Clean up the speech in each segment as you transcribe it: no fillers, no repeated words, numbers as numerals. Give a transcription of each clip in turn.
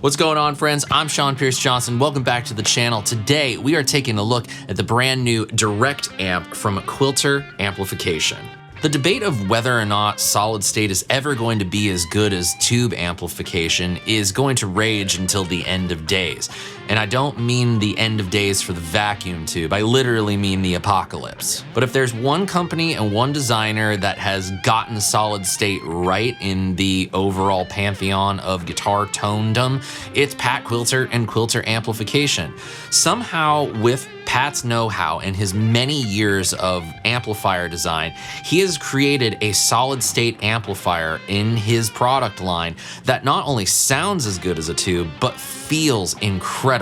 What's going on, friends? I'm Sean Pierce Johnson. Welcome back to the channel. Today, we are taking a look at the brand new DirectAmp from Quilter Amplification. The debate of whether or not solid state is ever going to be as good as tube amplification is going to rage until the end of days. And I don't mean the end of days for the vacuum tube, I literally mean the apocalypse. But if there's one company and one designer that has gotten solid state right in the overall pantheon of guitar tonedom, it's Pat Quilter and Quilter Amplification. Somehow, with Pat's know-how and his many years of amplifier design, he has created a solid-state amplifier in his product line that not only sounds as good as a tube, but feels incredible.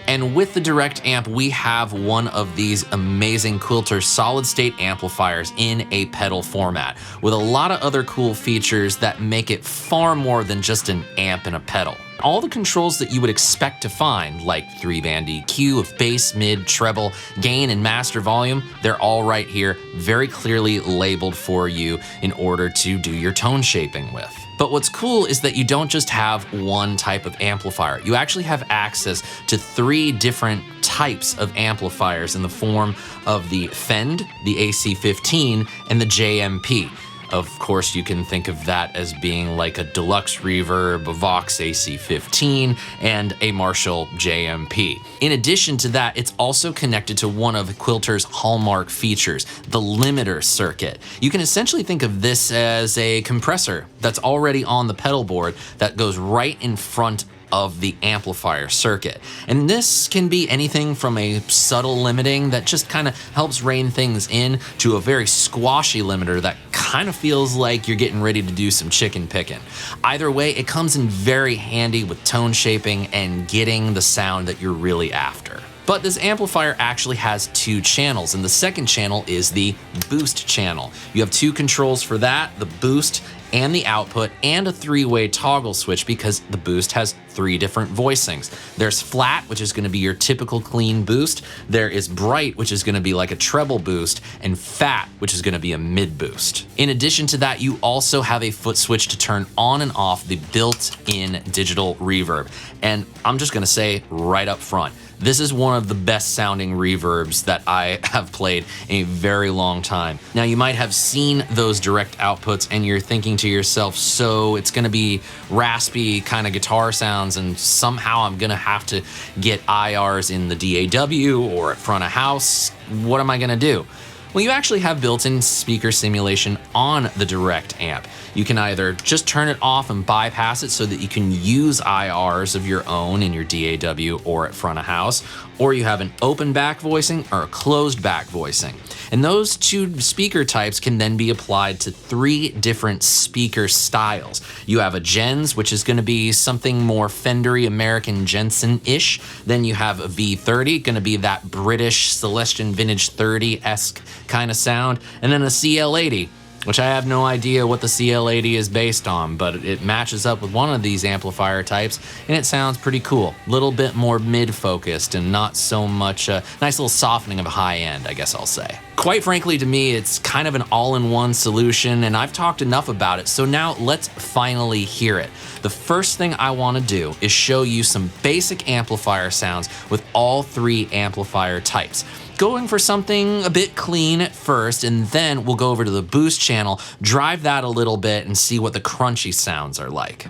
And with the DirectAmp, we have one of these amazing Quilter solid-state amplifiers in a pedal format, with a lot of other cool features that make it far more than just an amp and a pedal. All the controls that you would expect to find, like 3-band EQ of bass, mid, treble, gain, and master volume, they're all right here, very clearly labeled for you in order to do your tone shaping with. But what's cool is that you don't just have one type of amplifier. You actually have access to 3 different types of amplifiers in the form of the Fend, the AC15, and the JMP. Of course, you can think of that as being like a deluxe reverb, a Vox AC15, and a Marshall JMP. In addition to that, it's also connected to one of Quilter's hallmark features, the limiter circuit. You can essentially think of this as a compressor that's already on the pedal board that goes right in front of the amplifier circuit. And this can be anything from a subtle limiting that just kind of helps rein things in to a very squashy limiter that kind of feels like you're getting ready to do some chicken picking. Either way, it comes in very handy with tone shaping and getting the sound that you're really after. But this amplifier actually has 2 channels, and the second channel is the boost channel. You have 2 controls for that, the boost and the output, and a 3-way toggle switch because the boost has 3 different voicings. There's flat, which is gonna be your typical clean boost. There is bright, which is gonna be like a treble boost, and fat, which is gonna be a mid boost. In addition to that, you also have a foot switch to turn on and off the built-in digital reverb. And I'm just gonna say right up front, this is one of the best sounding reverbs that I have played in a very long time. Now, you might have seen those direct outputs and you're thinking to yourself, so it's gonna be raspy kind of guitar sounds and somehow I'm gonna have to get IRs in the DAW or at front of house. What am I gonna do? Well, you actually have built-in speaker simulation on the DirectAmp. You can either just turn it off and bypass it so that you can use IRs of your own in your DAW or at front of house, or you have an open back voicing or a closed back voicing. And those 2 speaker types can then be applied to 3 different speaker styles. You have a Jens, which is gonna be something more Fendery American Jensen-ish. Then you have a V30, gonna be that British Celestion Vintage 30-esque kind of sound. And then a CL80, which I have no idea what the CL80 is based on, but it matches up with one of these amplifier types, and it sounds pretty cool. A little bit more mid-focused and not so much a nice little softening of a high end, I guess I'll say. Quite frankly, to me, it's kind of an all-in-one solution, and I've talked enough about it, so now let's finally hear it. The first thing I want to do is show you some basic amplifier sounds with all 3 amplifier types. Going for something a bit clean at first, and then we'll go over to the boost channel, drive that a little bit, and see what the crunchy sounds are like.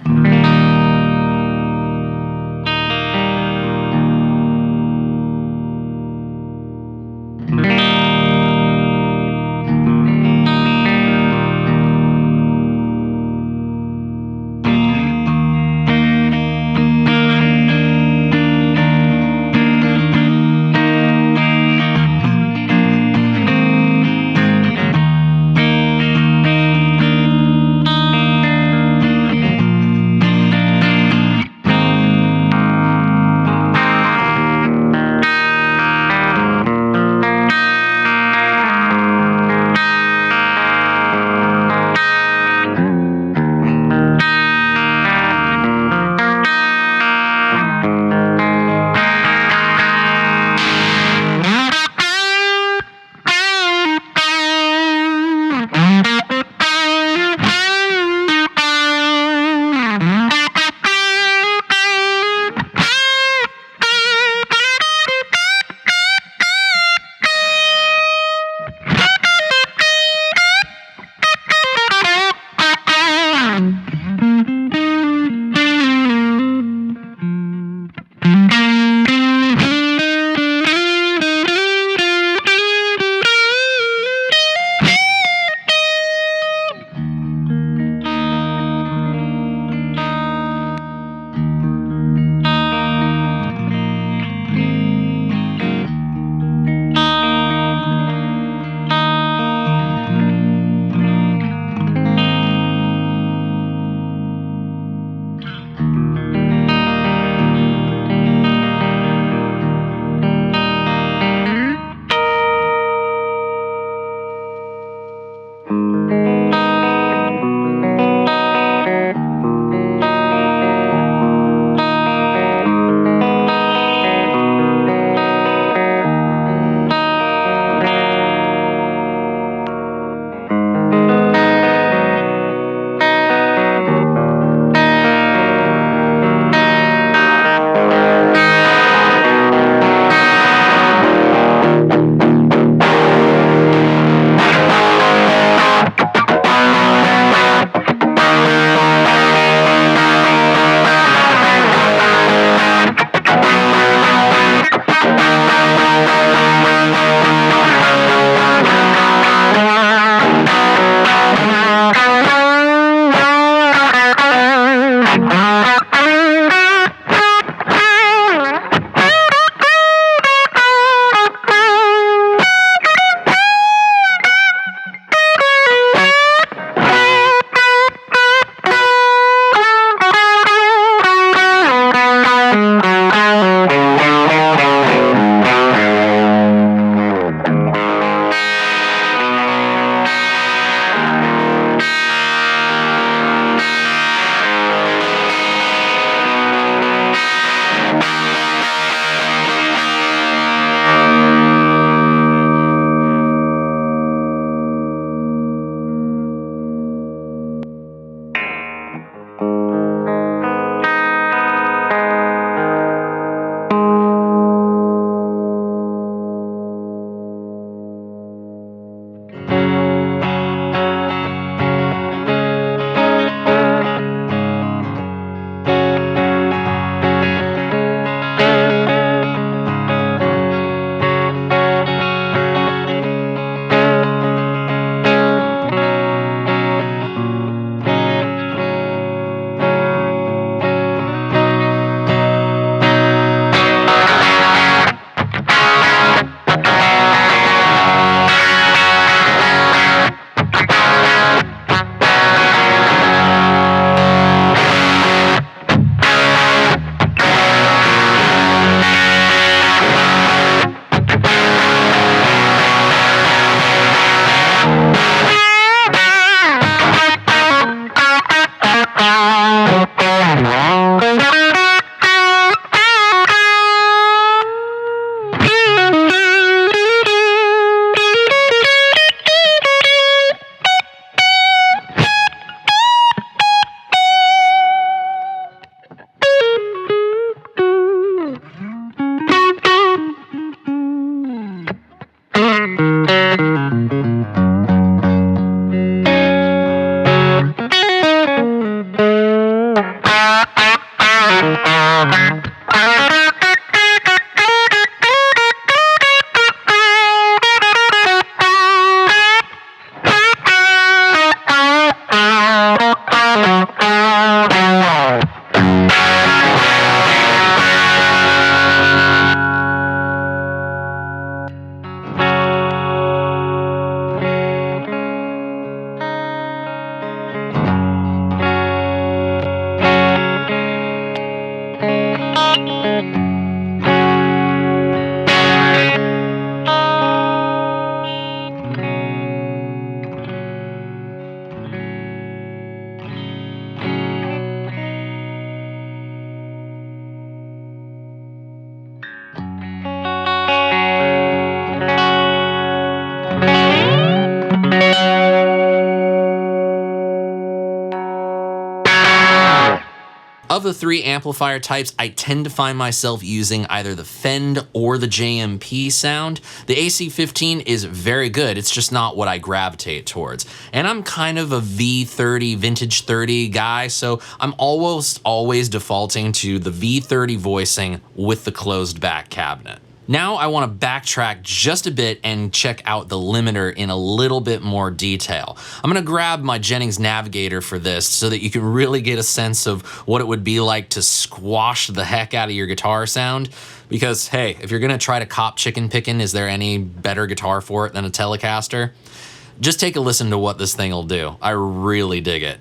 Of the three amplifier types, I tend to find myself using either the Fend or the JMP sound. The AC15 is very good, it's just not what I gravitate towards. And I'm kind of a V30, vintage 30 guy, so I'm almost always defaulting to the V30 voicing with the closed back cabinet. Now I want to backtrack just a bit and check out the limiter in a little bit more detail. I'm going to grab my Jennings Navigator for this so that you can really get a sense of what it would be like to squash the heck out of your guitar sound. Because hey, if you're going to try to cop chicken picking, is there any better guitar for it than a Telecaster? Just take a listen to what this thing will do. I really dig it.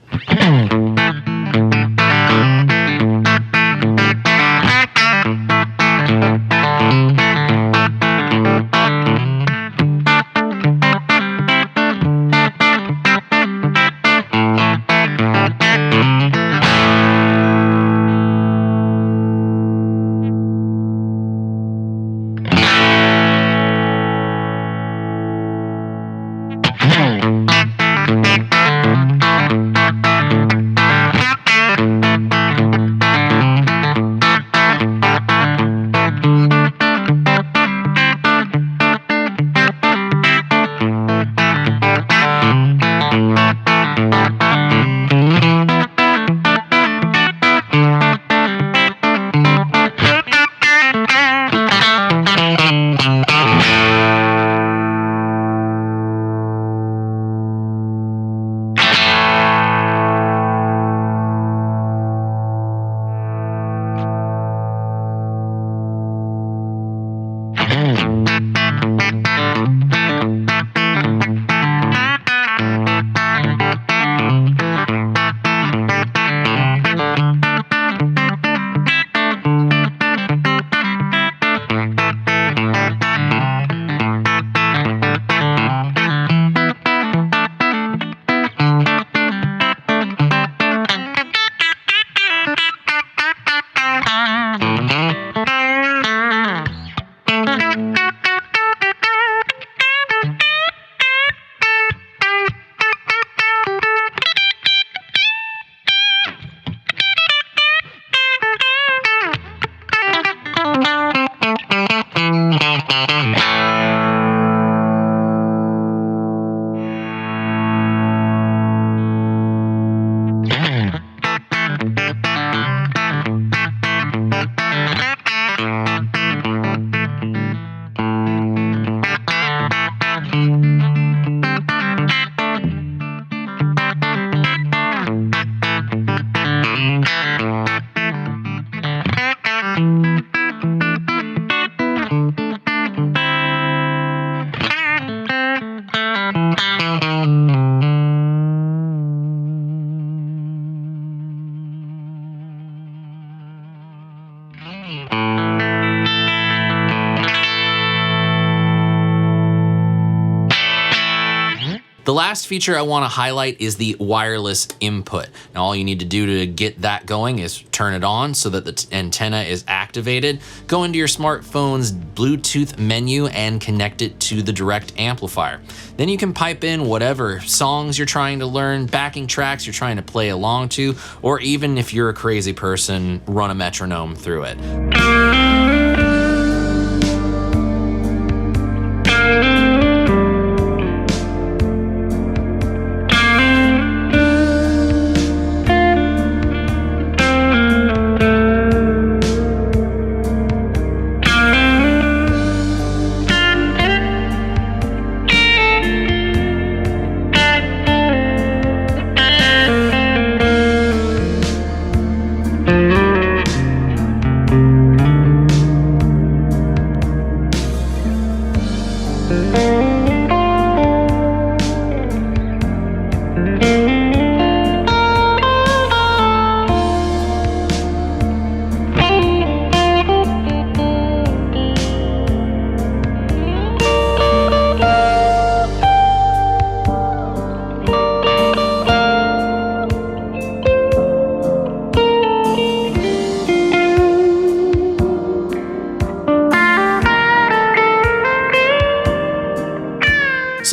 The last feature I want to highlight is the wireless input. Now all you need to do to get that going is turn it on so that the antenna is activated. Go into your smartphone's Bluetooth menu and connect it to the direct amplifier. Then you can pipe in whatever songs you're trying to learn, backing tracks you're trying to play along to, or even if you're a crazy person, run a metronome through it.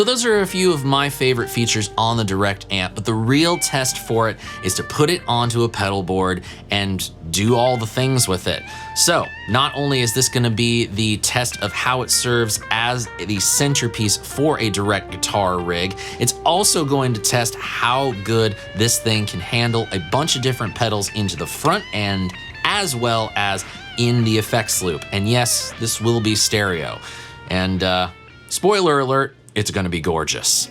So those are a few of my favorite features on the DirectAmp, but the real test for it is to put it onto a pedal board and do all the things with it. So not only is this going to be the test of how it serves as the centerpiece for a direct guitar rig, it's also going to test how good this thing can handle a bunch of different pedals into the front end as well as in the effects loop. And yes, this will be stereo. And spoiler alert, it's going to be gorgeous.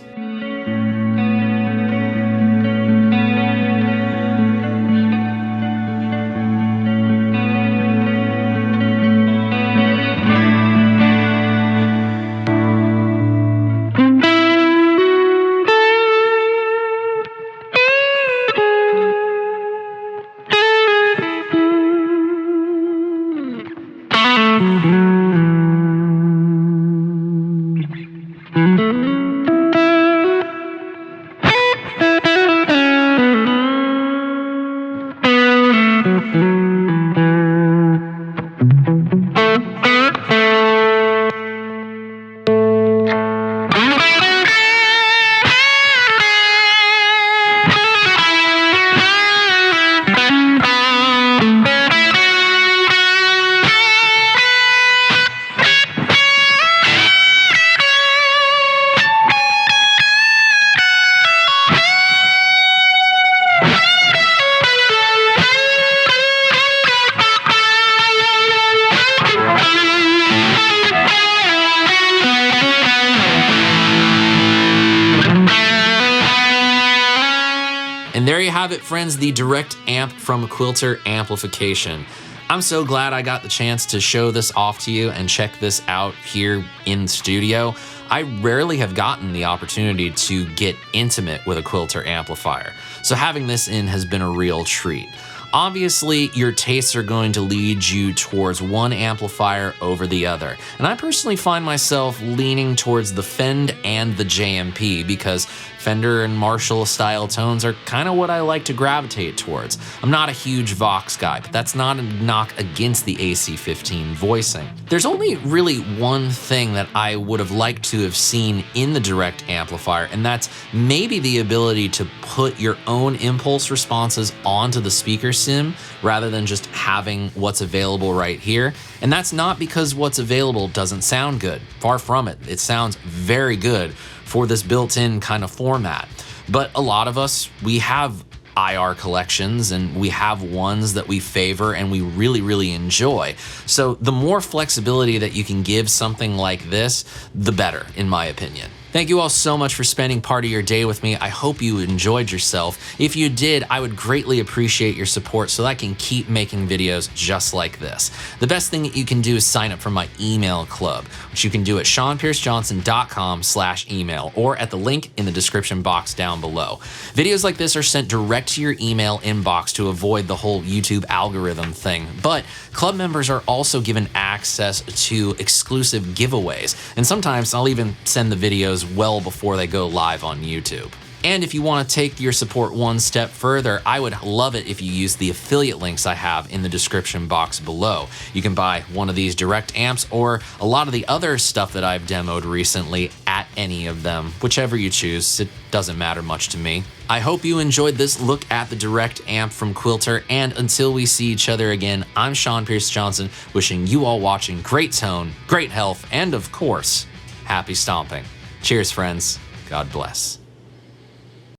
And there you have it, friends, the DirectAmp from Quilter Amplification. I'm so glad I got the chance to show this off to you and check this out here in the studio. I rarely have gotten the opportunity to get intimate with a Quilter amplifier, so having this in has been a real treat. Obviously, your tastes are going to lead you towards one amplifier over the other. And I personally find myself leaning towards the Fend and the JMP because Fender and Marshall style tones are kind of what I like to gravitate towards. I'm not a huge Vox guy, but that's not a knock against the AC-15 voicing. There's only really one thing that I would have liked to have seen in the direct amplifier, and that's maybe the ability to put your own impulse responses onto the speaker sim rather than just having what's available right here. And that's not because what's available doesn't sound good. Far from it. It sounds very good for this built-in kind of format. But a lot of us, we have IR collections and we have ones that we favor and we really enjoy. So the more flexibility that you can give something like this, the better, in my opinion. Thank you all so much for spending part of your day with me. I hope you enjoyed yourself. If you did, I would greatly appreciate your support so that I can keep making videos just like this. The best thing that you can do is sign up for my email club, which you can do at seanpiercejohnson.com/email or at the link in the description box down below. Videos like this are sent direct to your email inbox to avoid the whole YouTube algorithm thing, but club members are also given access to exclusive giveaways, and sometimes I'll even send the videos well before they go live on YouTube. And if you want to take your support one step further, I would love it if you use the affiliate links I have in the description box below. You can buy one of these direct amps or a lot of the other stuff that I've demoed recently at any of them, whichever you choose. It doesn't matter much to me. I hope you enjoyed this look at the direct amp from Quilter, and until we see each other again, I'm Sean Pierce Johnson, wishing you all watching great tone, great health, and of course, happy stomping. Cheers, friends. God bless.